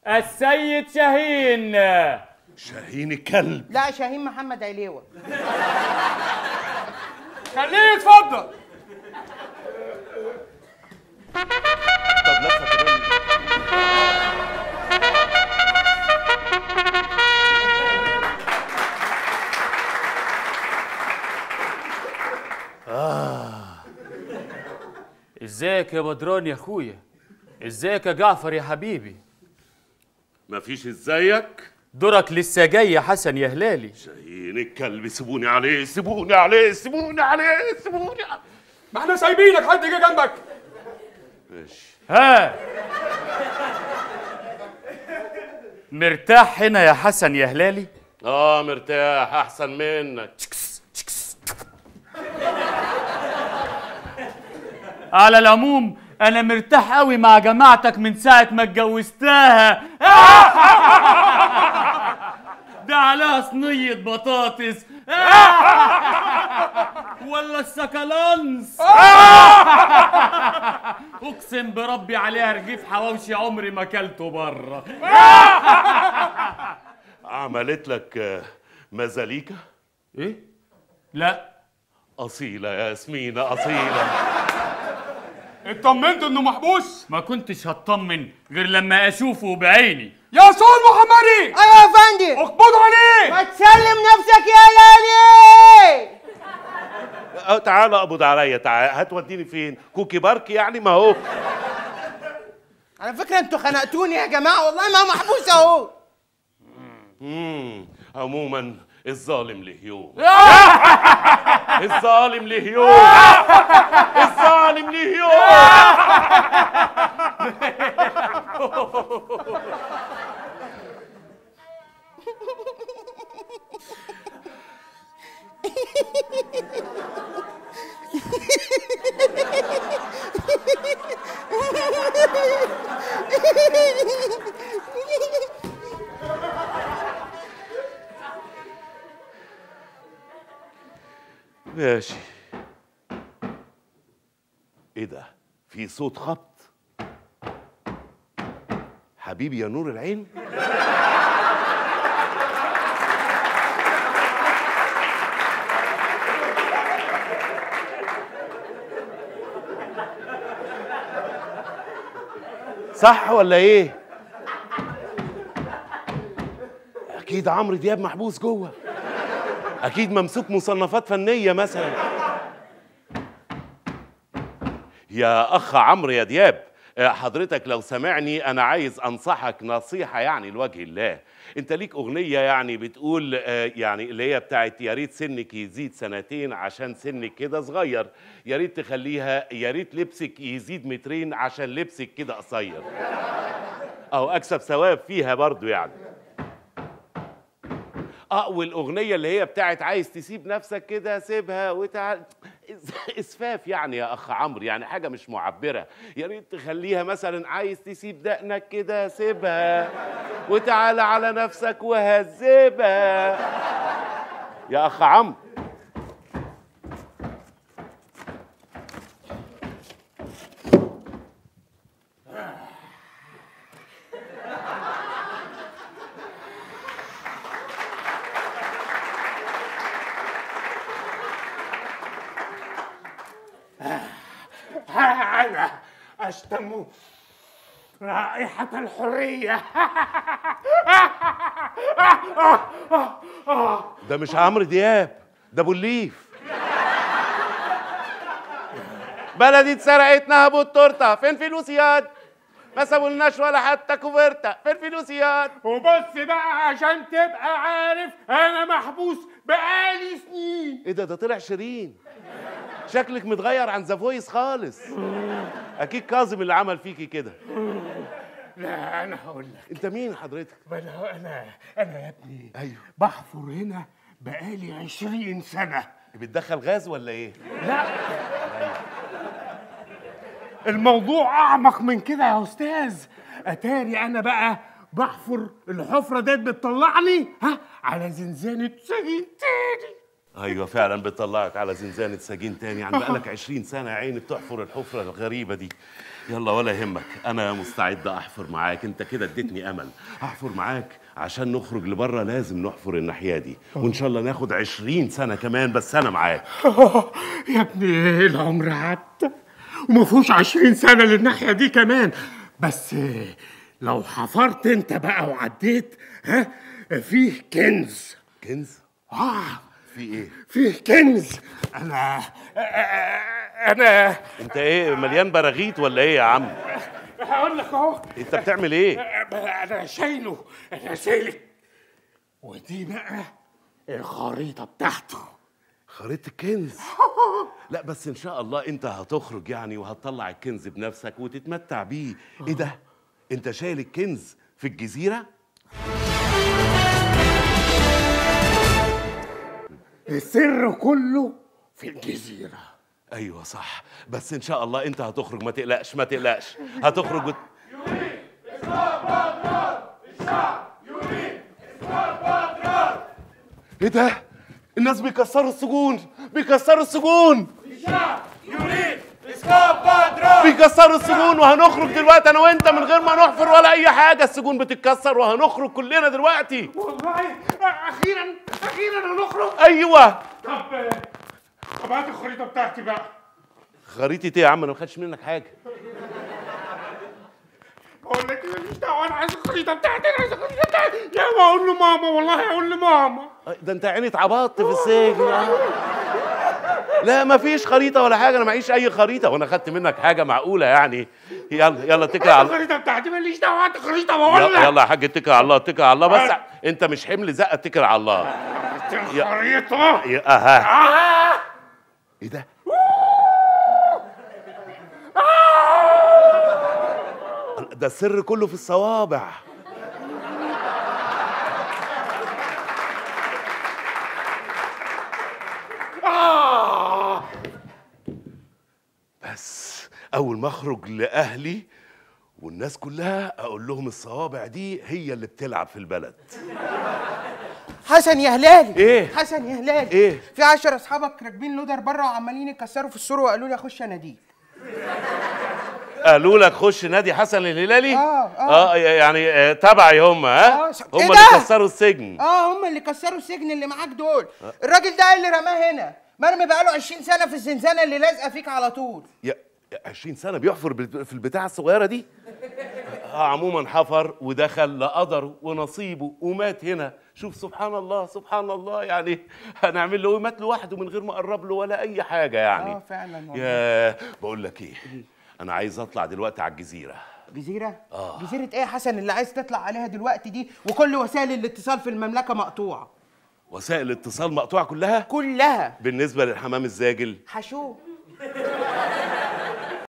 السيد شاهين. شاهين الكلب؟ لا، شاهين محمد عليوة. خليه يتفضل. طب لفه كمان. ازيك يا بدران يا اخويا؟ ازيك يا جعفر يا حبيبي؟ مفيش ازيك؟ دورك لسه جاي يا حسن يا هلالي. شاهين الكلب، سيبوني عليه سيبوني عليه سيبوني عليه سيبوني عليه. ما احنا سايبينك، حد جه جنبك؟ ماشي. ها، مرتاح هنا يا حسن يا هلالي؟ مرتاح احسن منك. على العموم انا مرتاح قوي مع جماعتك من ساعه ما اتجوزتها. ده عليها صينيه بطاطس ولا السكالانس. اقسم بربي عليها رغيف حواوشي عمري ما اكلته بره. عملت لك مزاليكا؟ ايه؟ لا. اصيله يا ياسمينه اصيله. اطمنت انه محبوس؟ ما كنتش هطمن غير لما اشوفه بعيني. يا سول محمدي. ايوه يا فندم. اقبضوا عليه. ما تسلم نفسك يا لالي. تعال اقبض عليا، تعال. هتوديني فين؟ كوكي بارك يعني؟ ما هو على فكره انتوا خنقتوني يا جماعه، والله ما هو محبوس اهو. عموما الظالم له يوم. الظالم له يوم. الظالم له يوم. ماشي. ايه ده؟ في صوت خبط. حبيبي يا نور العين. صح ولا ايه؟ اكيد عمرو دياب محبوس جوه، اكيد ممسوك مصنفات فنيه مثلا. يا اخ عمرو يا دياب، حضرتك لو سمعني انا عايز انصحك نصيحه يعني لوجه الله. انت ليك اغنيه يعني بتقول يعني اللي هي بتاعت يا ريت سنك يزيد سنتين عشان سنك كده صغير، يا ريت تخليها يا ريت لبسك يزيد مترين عشان لبسك كده قصير، او اكسب ثواب فيها برضو يعني. والاغنيه اللي هي بتاعت عايز تسيب نفسك كده سيبها وتعال، اسفاف يعني يا اخ عمرو، يعني حاجه مش معبره. يا ريت تخليها مثلا عايز تسيب دقنك كده سيبها وتعالى على نفسك وهذبها يا اخ عمرو. أنا أشتم رائحة الحرية. ده مش عمرو دياب، ده ابو الليف. بلدي اتسرقت نهبوا التورته، فين فلوس ياد؟ ما سابولناش ولا حتى كوفرته، فين فلوس ياد؟ وبص بقى عشان تبقى عارف أنا محبوس بقالي سنين. ايه ده طلع شيرين. شكلك متغير عن ذا فويس خالص. اكيد كاظم اللي عمل فيكي كده. لا أنا هقول لك. انت مين حضرتك؟ أنا يا ابني ايوه بحفر هنا بقالي 20 سنة. بتدخل غاز ولا ايه؟ لا الموضوع أعمق من كده يا أستاذ. أتاري أنا بقى بحفر الحفرة ديت بتطلعني على زنزانة سجين تاني. ايوه فعلا بتطلعك على زنزانة سجين تاني، يعني بقالك 20 سنة يا عيني بتحفر الحفرة الغريبة دي. يلا ولا يهمك، انا مستعد احفر معاك. انت كده اديتني امل. هحفر معاك عشان نخرج لبره، لازم نحفر الناحيه دي، وان شاء الله ناخد 20 سنه كمان، بس انا معاك. يا ابني العمر عدى وما فيهوش 20 سنه للناحيه دي كمان، بس لو حفرت انت بقى وعديت فيه كنز. كنز؟ في ايه؟ فيه كنز. انا انت ايه مليان براغيث ولا ايه يا عم؟ هقول لك اهو. انت بتعمل ايه؟ انا شايله، انا شايلك. ودي بقى الخريطه بتاعته. خريطة الكنز؟ لا بس ان شاء الله انت هتخرج يعني وهتطلع الكنز بنفسك وتتمتع بيه. ايه ده؟ انت شايل الكنز في الجزيرة؟ السر كله في الجزيرة. ايوه صح، بس ان شاء الله انت هتخرج، ما تقلقش ما تقلقش، هتخرج يريد إسقاط بغداد، الشعب يريد إسقاط بغداد. ايه ده؟ الناس بيكسروا السجون، بيكسروا السجون. الشعب يريد إسقاط بغداد. بيكسروا السجون وهنخرج دلوقتي انا وانت من غير ما نحفر ولا اي حاجه. السجون بتتكسر وهنخرج كلنا دلوقتي. والله اخيرا هنخرج. ايوه. طب هات الخريطه بتاعتي بقى. خريطة ايه يا عم؟ انا ما خدتش منك حاجه. بقول لك ماليش دعوه، انا عايز الخريطه بتاعتي، انا عايز الخريطه بتاعتي. يا ما اقول له ماما، والله اقول لماما. ده انت عيني اتعبطت في السجن. لا ما فيش خريطه ولا حاجه، انا معيش اي خريطه، وانا خدت منك حاجه معقوله يعني؟ يلا اتكل على الله. الخريطه بتاعتي ماليش دعوه، هات الخريطه بقول لك. يلا يا حاج اتكل على الله، اتكل على الله، بس انت مش حمل زقه، اتكل على الله. الخريطه اها. ايه ده؟ ده السر كله في الصوابع. بس اول ما اخرج لاهلي والناس كلها اقول لهم الصوابع دي هي اللي بتلعب في البلد. حسن يا هلالي. ايه؟ حسن يا هلالي. ايه؟ في 10 اصحابك راكبين لودر بره وعمالين يكسروا في السور وقالوا لي اخش اناديك. قالوا لك خش نادي حسن الهلالي؟ اه يعني تبعي هم. هم إيه اللي ده؟ كسروا السجن. هم اللي كسروا السجن اللي معاك دول. الراجل ده اللي رماه هنا، مرمي بقاله 20 سنه في الزنزانه اللي لازقه فيك على طول. يا 20 سنه بيحفر في البتاعه الصغيره دي؟ عموما حفر ودخل لقدره ونصيبه ومات هنا. شوف سبحان الله سبحان الله، يعني هنعمل له ايه؟ مات لوحده من غير ما اقرب له ولا اي حاجه يعني. فعلا والله. يا بقول لك ايه، انا عايز اطلع دلوقتي على الجزيره. جزيره؟ جزيره ايه يا حسن اللي عايز تطلع عليها دلوقتي دي وكل وسائل الاتصال في المملكه مقطوعه؟ وسائل الاتصال مقطوعه كلها؟ كلها. بالنسبه للحمام الزاجل حشوه.